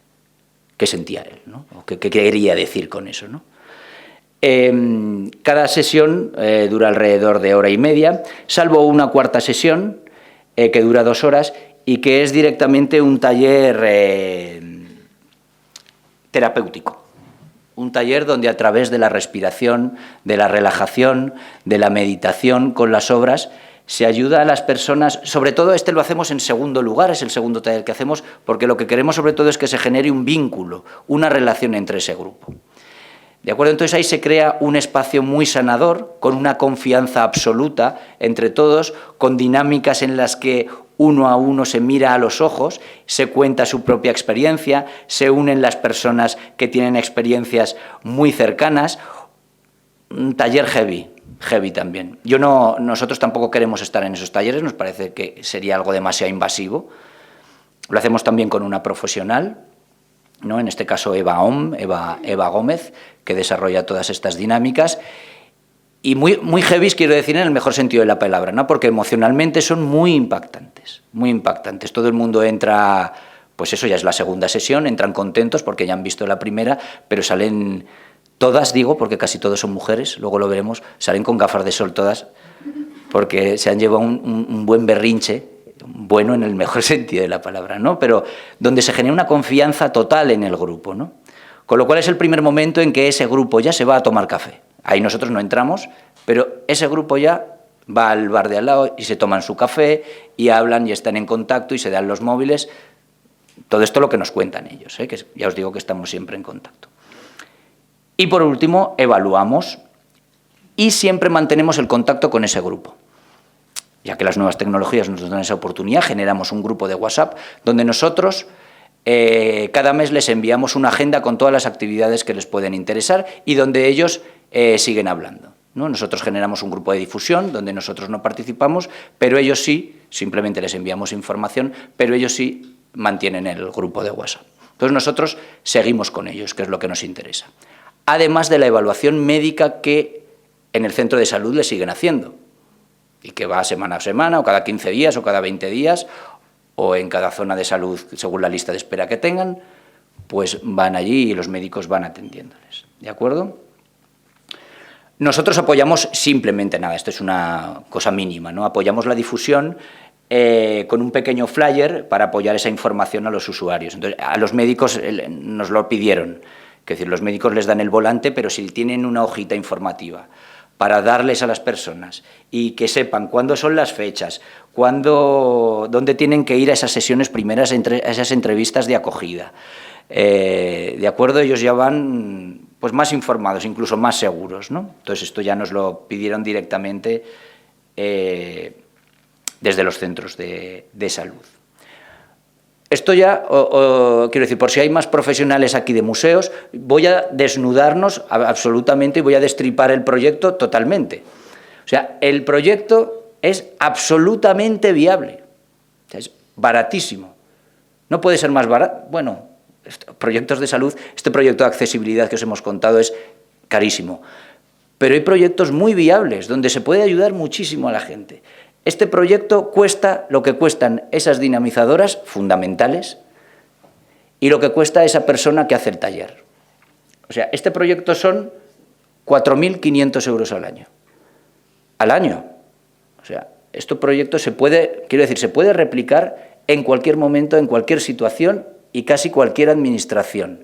sentía él, ¿no?, o qué quería decir con eso, ¿no? Cada sesión dura alrededor de 1h30, salvo una cuarta sesión que dura 2 horas y que es directamente un taller terapéutico. Un taller donde a través de la respiración, de la relajación, de la meditación con las obras, se ayuda a las personas, sobre todo lo hacemos en segundo lugar, es el segundo taller que hacemos, porque lo que queremos sobre todo es que se genere un vínculo, una relación entre ese grupo. ¿De acuerdo? Entonces ahí se crea un espacio muy sanador, con una confianza absoluta entre todos, con dinámicas en las que uno a uno se mira a los ojos, se cuenta su propia experiencia, se unen las personas que tienen experiencias muy cercanas. Un taller heavy también. Nosotros tampoco queremos estar en esos talleres, nos parece que sería algo demasiado invasivo. Lo hacemos también con una profesional, ¿no?, en este caso Eva Gómez, que desarrolla todas estas dinámicas. Y muy heavy, quiero decir, en el mejor sentido de la palabra, ¿no?, porque emocionalmente son muy impactantes, muy impactantes. Todo el mundo entra, pues eso ya es la segunda sesión, entran contentos porque ya han visto la primera, pero salen todas, digo, porque casi todos son mujeres, luego lo veremos, salen con gafas de sol todas, porque se han llevado un buen berrinche, bueno en el mejor sentido de la palabra, ¿no?, pero donde se genera una confianza total en el grupo, ¿no? Con lo cual es el primer momento en que ese grupo ya se va a tomar café. Ahí nosotros no entramos, pero ese grupo ya va al bar de al lado y se toman su café y hablan y están en contacto y se dan los móviles. Todo esto lo que nos cuentan ellos, que ya os digo que estamos siempre en contacto. Y por último, evaluamos y siempre mantenemos el contacto con ese grupo. Ya que las nuevas tecnologías nos dan esa oportunidad, generamos un grupo de WhatsApp donde nosotros cada mes les enviamos una agenda con todas las actividades que les pueden interesar y donde ellos siguen hablando, ¿no? Nosotros generamos un grupo de difusión donde nosotros no participamos, pero ellos sí, simplemente les enviamos información, pero ellos sí mantienen el grupo de WhatsApp. Entonces nosotros seguimos con ellos, que es lo que nos interesa. Además de la evaluación médica que en el centro de salud le siguen haciendo y que va semana a semana, o cada 15 días, o cada 20 días, o en cada zona de salud, según la lista de espera que tengan, pues van allí y los médicos van atendiéndoles. ¿De acuerdo? Nosotros apoyamos simplemente nada, esto es una cosa mínima, ¿no? Apoyamos la difusión con un pequeño flyer para apoyar esa información a los usuarios. Entonces, a los médicos nos lo pidieron, es decir, los médicos les dan el volante, pero si tienen una hojita informativa para darles a las personas y que sepan cuándo son las fechas, dónde tienen que ir a esas sesiones primeras, a esas entrevistas de acogida. De acuerdo, ellos ya van pues más informados, incluso más seguros, ¿no? Entonces esto ya nos lo pidieron directamente desde los centros de salud. Esto ya, quiero decir, por si hay más profesionales aquí de museos, voy a desnudarnos absolutamente y voy a destripar el proyecto totalmente. O sea, el proyecto es absolutamente viable, o sea, es baratísimo. No puede ser más barato. Bueno, proyectos de salud, este proyecto de accesibilidad que os hemos contado es carísimo, pero hay proyectos muy viables donde se puede ayudar muchísimo a la gente. Este proyecto cuesta lo que cuestan esas dinamizadoras fundamentales y lo que cuesta esa persona que hace el taller. O sea, este proyecto son 4.500 euros al año. Al año. O sea, este proyecto se puede, quiero decir, se puede replicar en cualquier momento, en cualquier situación y casi cualquier administración.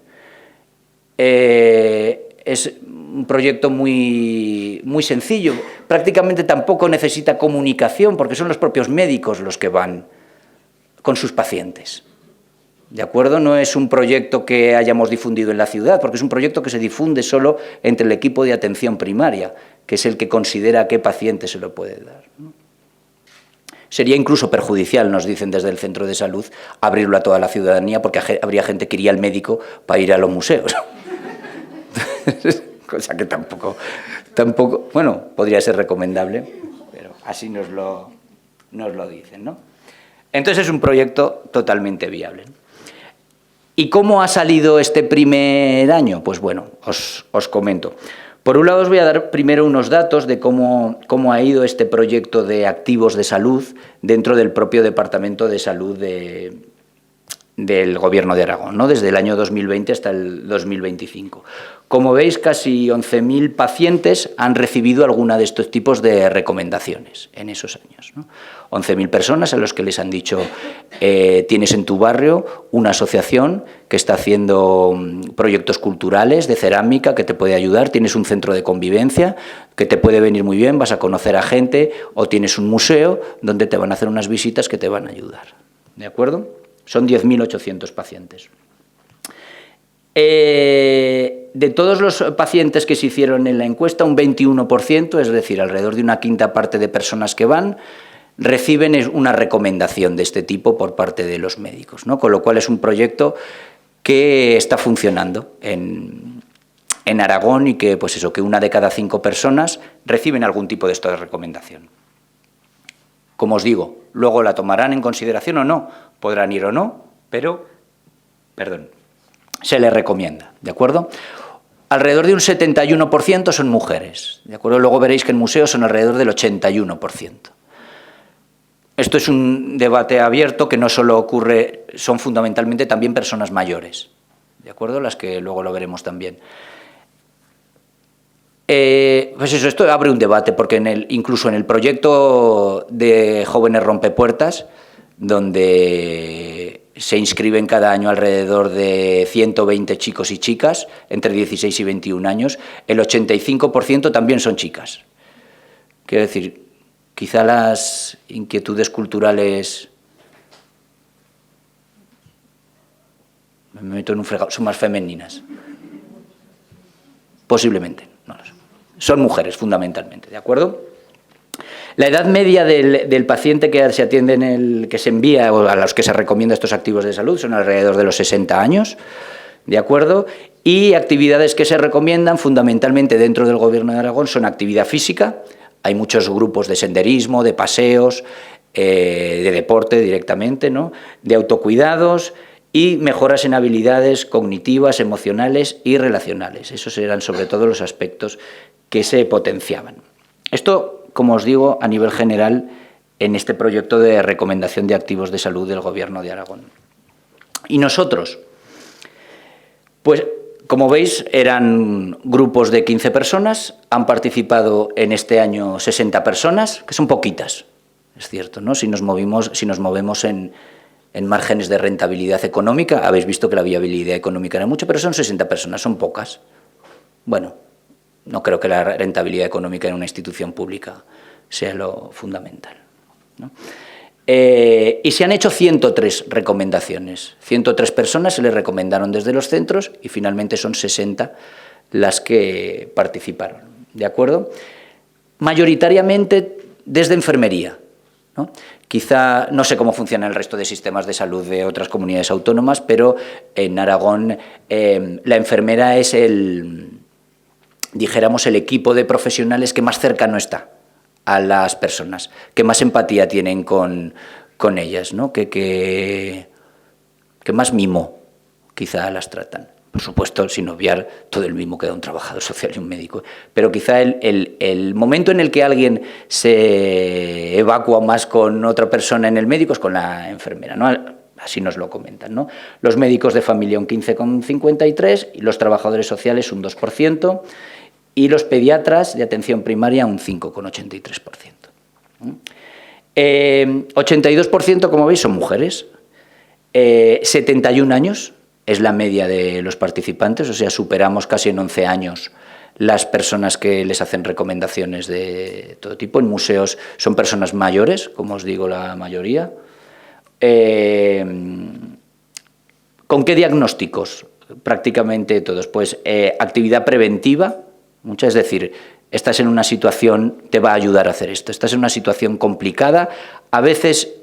Es un proyecto muy sencillo, prácticamente tampoco necesita comunicación porque son los propios médicos los que van con sus pacientes. ¿De acuerdo? No es un proyecto que hayamos difundido en la ciudad, porque es un proyecto que se difunde solo entre el equipo de atención primaria, que es el que considera a qué paciente se lo puede dar, ¿no? Sería incluso perjudicial, nos dicen desde el centro de salud, abrirlo a toda la ciudadanía porque habría gente que iría al médico para ir a los museos. Cosa que tampoco, bueno, podría ser recomendable, pero así nos lo dicen, ¿no? Entonces es un proyecto totalmente viable. ¿Y cómo ha salido este primer año? Pues bueno, os comento. Por un lado os voy a dar primero unos datos de cómo ha ido este proyecto de activos de salud dentro del propio Departamento de Salud del Gobierno de Aragón, ¿no? Desde el año 2020 hasta el 2025. Como veis, casi 11.000 pacientes han recibido alguna de estos tipos de recomendaciones en esos años, ¿no? 11.000 personas a los que les han dicho tienes en tu barrio una asociación que está haciendo proyectos culturales de cerámica que te puede ayudar, tienes un centro de convivencia que te puede venir muy bien, vas a conocer a gente, o tienes un museo donde te van a hacer unas visitas que te van a ayudar. ¿De acuerdo? Son 10.800 pacientes. De todos los pacientes que se hicieron en la encuesta, un 21%, es decir, alrededor de una quinta parte de personas que van, reciben una recomendación de este tipo por parte de los médicos, ¿no? Con lo cual es un proyecto que está funcionando en Aragón y que, pues eso, que 1 de cada 5 personas reciben algún tipo de esta de recomendación. Como os digo, luego la tomarán en consideración o no, podrán ir o no, pero, se les recomienda, ¿de acuerdo? Alrededor de un 71% son mujeres, ¿de acuerdo? Luego veréis que en museos son alrededor del 81%. Esto es un debate abierto que no solo ocurre, son fundamentalmente también personas mayores, ¿de acuerdo? Las que luego lo veremos también. Pues eso, esto abre un debate, porque incluso en el proyecto de Jóvenes Rompepuertas, donde se inscriben cada año alrededor de 120 chicos y chicas, entre 16 y 21 años, el 85% también son chicas. Quiero decir, quizá las inquietudes culturales, me meto en un fregado, son más femeninas. Posiblemente, no lo sé. son mujeres fundamentalmente, ¿de acuerdo? La edad media del paciente que se atiende que se envía o a los que se recomienda estos activos de salud son alrededor de los 60 años, ¿de acuerdo? Y actividades que se recomiendan fundamentalmente dentro del Gobierno de Aragón son actividad física, hay muchos grupos de senderismo, de paseos, de deporte directamente, ¿no? De autocuidados y mejoras en habilidades cognitivas, emocionales y relacionales. Esos eran sobre todo los aspectos que se potenciaban. Esto, como os digo, a nivel general en este proyecto de recomendación de activos de salud del Gobierno de Aragón. ¿Y nosotros? Pues, como veis, eran grupos de 15 personas, han participado en este año 60 personas, que son poquitas, es cierto, ¿no? Si nos movemos en márgenes de rentabilidad económica, habéis visto que la viabilidad económica era mucho, pero son 60 personas, son pocas. Bueno, no creo que la rentabilidad económica en una institución pública sea lo fundamental, ¿no? Y se han hecho 103 recomendaciones. 103 personas se les recomendaron desde los centros y finalmente son 60 las que participaron, ¿de acuerdo? Mayoritariamente desde enfermería, ¿no? Quizá, no sé cómo funciona el resto de sistemas de salud de otras comunidades autónomas, pero en Aragón la enfermera es dijéramos, el equipo de profesionales que más cercano está a las personas, que más empatía tienen con ellas, ¿no? que más mimo quizá las tratan. Por supuesto, sin obviar todo el mimo que da un trabajador social y un médico. Pero quizá el momento en el que alguien se evacúa más con otra persona en el médico es con la enfermera, ¿no? Así nos lo comentan, ¿no? Los médicos de familia un 15,53% y los trabajadores sociales un 2%. Y los pediatras de atención primaria un 5,83%. 82%, como veis, son mujeres. 71 años es la media de los participantes, o sea, superamos casi en 11 años las personas que les hacen recomendaciones de todo tipo. En museos son personas mayores, como os digo, la mayoría. ¿Con qué diagnósticos? Prácticamente todos. Pues actividad preventiva. Es decir, estás en una situación, te va a ayudar a hacer esto. Estás en una situación complicada, a veces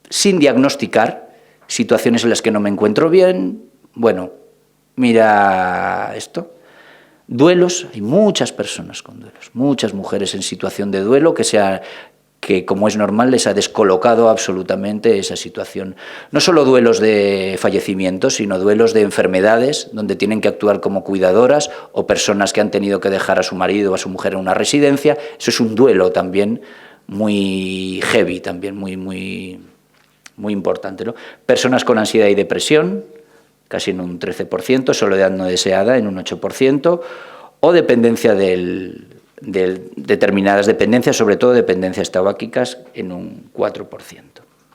sin diagnosticar, situaciones en las que no me encuentro bien. Bueno, mira esto. Duelos, hay muchas personas con duelos, muchas mujeres en situación de duelo que como es normal, les ha descolocado absolutamente esa situación. No solo duelos de fallecimientos, sino duelos de enfermedades, donde tienen que actuar como cuidadoras, o personas que han tenido que dejar a su marido o a su mujer en una residencia. Eso es un duelo también muy heavy, también muy importante, ¿no? Personas con ansiedad y depresión, casi en un 13%, soledad no deseada en un 8%, o dependencia de determinadas dependencias, sobre todo dependencias tabáquicas, en un 4%.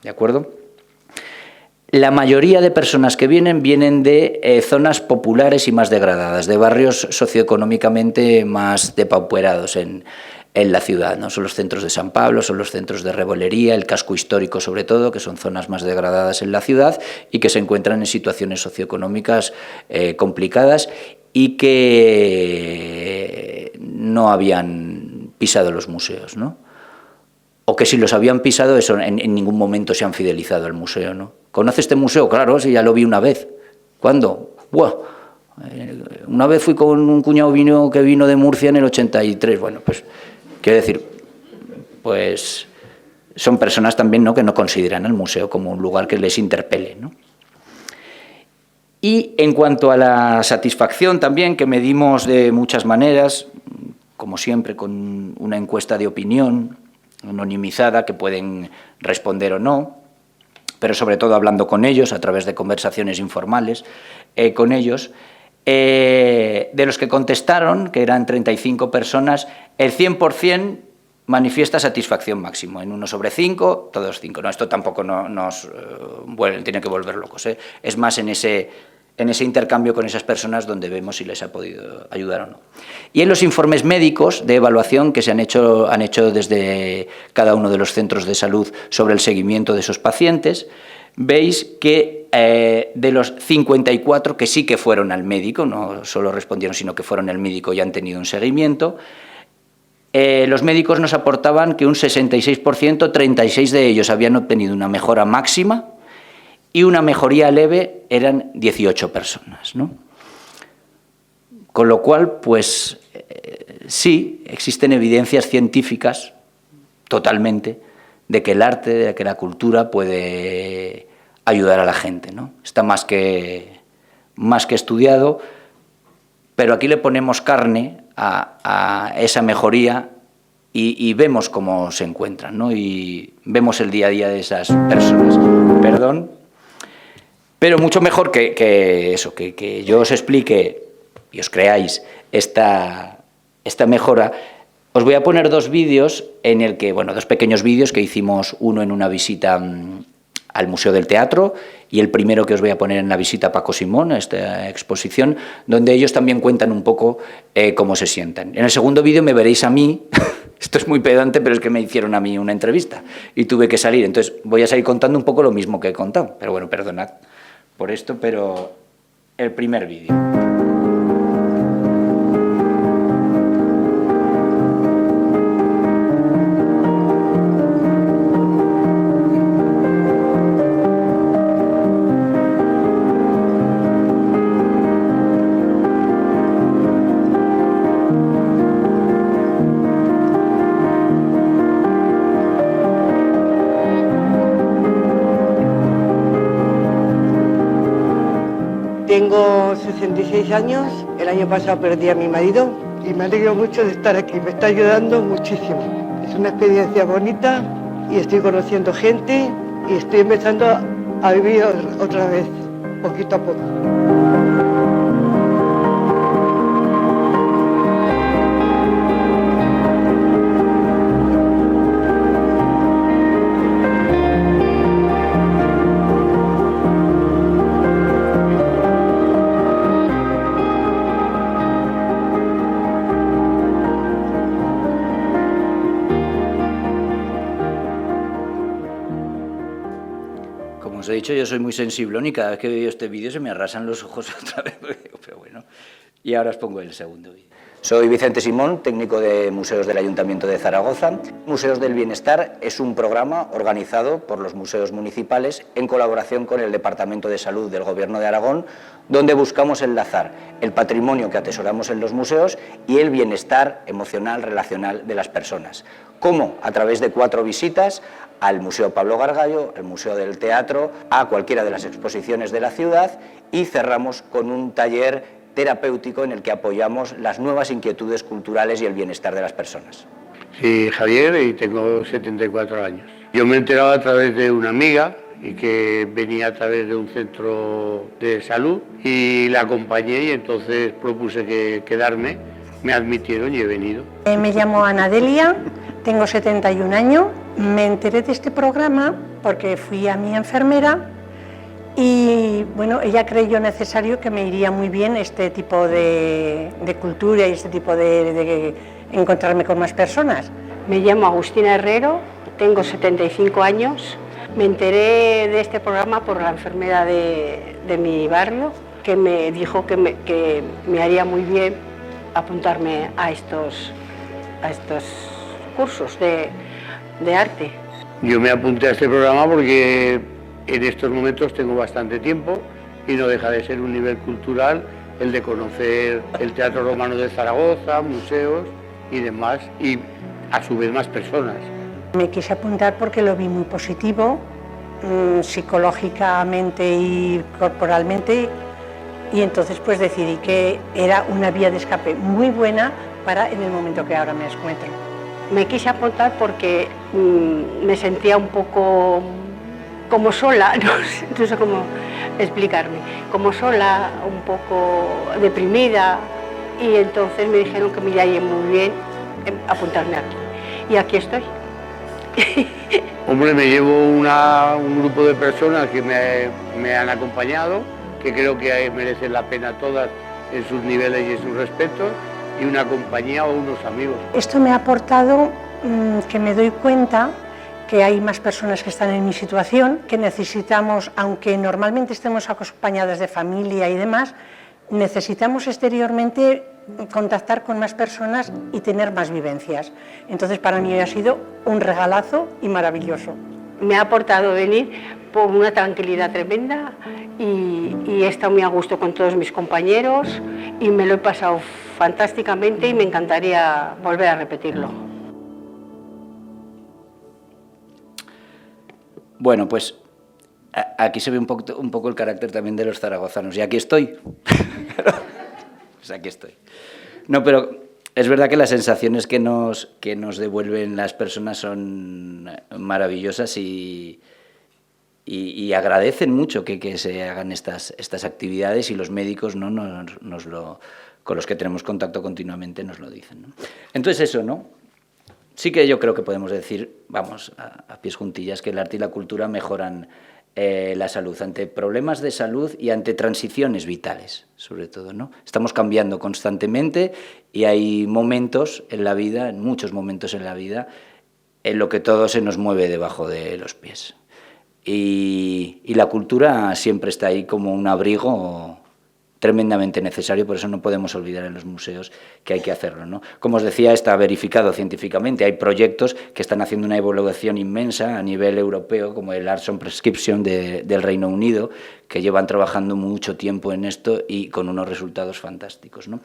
¿De acuerdo? La mayoría de personas que vienen de zonas populares y más degradadas, de barrios socioeconómicamente más depauperados en la ciudad, ¿no? Son los centros de San Pablo, son los centros de Rebolería, el casco histórico sobre todo, que son zonas más degradadas en la ciudad y que se encuentran en situaciones socioeconómicas complicadas y que no habían pisado los museos, ¿no? O que si los habían pisado, eso en ningún momento se han fidelizado al museo, ¿no? ¿Conoce este museo? Claro, sí, ya lo vi una vez. ¿Cuándo? ¡Buah! Una vez fui con un cuñado que vino de Murcia en el 83. Bueno, pues, quiero decir, pues son personas también, ¿no?, que no consideran el museo como un lugar que les interpele, ¿no? Y en cuanto a la satisfacción también, que medimos de muchas maneras, como siempre con una encuesta de opinión anonimizada que pueden responder o no, pero sobre todo hablando con ellos a través de conversaciones informales con ellos, de los que contestaron, que eran 35 personas, el 100% manifiesta satisfacción máximo. En 1 sobre 5, todos 5. No, esto tampoco nos tiene que volver locos, ¿eh? Es más en ese intercambio con esas personas donde vemos si les ha podido ayudar o no. Y en los informes médicos de evaluación que se han hecho desde cada uno de los centros de salud sobre el seguimiento de esos pacientes, veis que de los 54 que sí que fueron al médico, no solo respondieron, sino que fueron al médico y han tenido un seguimiento, los médicos nos aportaban que un 66%, 36 de ellos habían obtenido una mejora máxima y una mejoría leve eran 18 personas, ¿no? Con lo cual, pues sí, existen evidencias científicas totalmente de que el arte, de que la cultura puede ayudar a la gente, ¿no? Está más que estudiado, pero aquí le ponemos carne a esa mejoría y vemos cómo se encuentran, ¿no? Y vemos el día a día de esas personas. Perdón, pero mucho mejor que eso, que yo os explique y os creáis esta mejora. Os voy a poner dos vídeos en el que, bueno, dos pequeños vídeos que hicimos, uno en una visita al Museo del Teatro y el primero que os voy a poner en la visita a Paco Simón, a esta exposición, donde ellos también cuentan un poco cómo se sientan. En el segundo vídeo me veréis a mí, esto es muy pedante, pero es que me hicieron a mí una entrevista y tuve que salir, entonces voy a seguir contando un poco lo mismo que he contado, pero bueno, perdonad por esto, pero el primer vídeo. Tengo 66 años, el año pasado perdí a mi marido y me alegro mucho de estar aquí, me está ayudando muchísimo. Es una experiencia bonita y estoy conociendo gente y estoy empezando a vivir otra vez, poquito a poco. Como os he dicho, yo soy muy sensiblón y cada vez que veo este vídeo se me arrasan los ojos otra vez, pero bueno. Y ahora os pongo el segundo vídeo. Soy Vicente Simón, técnico de Museos del Ayuntamiento de Zaragoza. Museos del Bienestar es un programa organizado por los museos municipales en colaboración con el Departamento de Salud del Gobierno de Aragón, donde buscamos enlazar el patrimonio que atesoramos en los museos y el bienestar emocional, relacional de las personas. ¿Cómo? A través de 4 visitas al Museo Pablo Gargallo, al Museo del Teatro, a cualquiera de las exposiciones de la ciudad y cerramos con un taller terapéutico en el que apoyamos las nuevas inquietudes culturales y el bienestar de las personas. Sí, Javier, y tengo 74 años. Yo me he enterado a través de una amiga y que venía a través de un centro de salud y la acompañé y entonces propuse que quedarme, me admitieron y he venido. Me llamo Ana Delia, tengo 71 años, me enteré de este programa porque fui a mi enfermera y bueno, ella creyó necesario que me iría muy bien este tipo de cultura y este tipo de encontrarme con más personas. Me llamo Agustina Herrero, tengo 75 años. Me enteré de este programa por la enfermera de mi barrio, que me dijo que me haría muy bien apuntarme a estos cursos de arte. Yo me apunté a este programa porque en estos momentos tengo bastante tiempo y no deja de ser un nivel cultural el de conocer el Teatro Romano de Zaragoza, museos y demás, y a su vez más personas. Me quise apuntar porque lo vi muy positivo, psicológicamente y corporalmente, y entonces pues decidí que era una vía de escape muy buena para en el momento que ahora me encuentro. Me quise apuntar porque me sentía un poco como sola, no sé cómo explicarme, como sola, un poco deprimida, y entonces me dijeron que me iría muy bien apuntarme aquí, y aquí estoy. Hombre, me llevo un grupo de personas que me han acompañado, que creo que merecen la pena todas en sus niveles y en sus respetos, y una compañía o unos amigos. Esto me ha aportado que me doy cuenta que hay más personas que están en mi situación, que necesitamos, aunque normalmente estemos acompañadas de familia y demás, necesitamos exteriormente contactar con más personas y tener más vivencias. Entonces, para mí ha sido un regalazo y maravilloso. Me ha aportado venir por una tranquilidad tremenda y he estado muy a gusto con todos mis compañeros y me lo he pasado fantásticamente y me encantaría volver a repetirlo. Bueno, pues aquí se ve un poco el carácter también de los zaragozanos. Y aquí estoy. Pues aquí estoy. No, pero es verdad que las sensaciones que nos devuelven las personas son maravillosas y agradecen mucho que se hagan estas actividades, y los médicos, ¿no?, con los que tenemos contacto continuamente nos lo dicen, ¿no? Entonces eso, ¿no? Sí que yo creo que podemos decir, vamos, a pies juntillas, que el arte y la cultura mejoran la salud ante problemas de salud y ante transiciones vitales, sobre todo, ¿no? Estamos cambiando constantemente y hay momentos en la vida, en muchos momentos en la vida, en lo que todo se nos mueve debajo de los pies. Y la cultura siempre está ahí como un abrigo tremendamente necesario, por eso no podemos olvidar en los museos que hay que hacerlo, ¿no? Como os decía, está verificado científicamente, hay proyectos que están haciendo una evaluación inmensa a nivel europeo, como el Arts on Prescription del Reino Unido, que llevan trabajando mucho tiempo en esto y con unos resultados fantásticos, ¿no?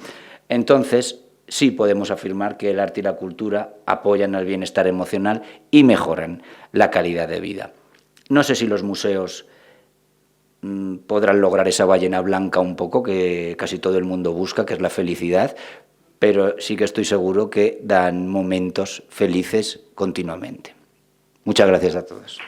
Entonces, sí podemos afirmar que el arte y la cultura apoyan al bienestar emocional y mejoran la calidad de vida. No sé si los museos podrán lograr esa ballena blanca un poco que casi todo el mundo busca, que es la felicidad, pero sí que estoy seguro que dan momentos felices continuamente. Muchas gracias a todos.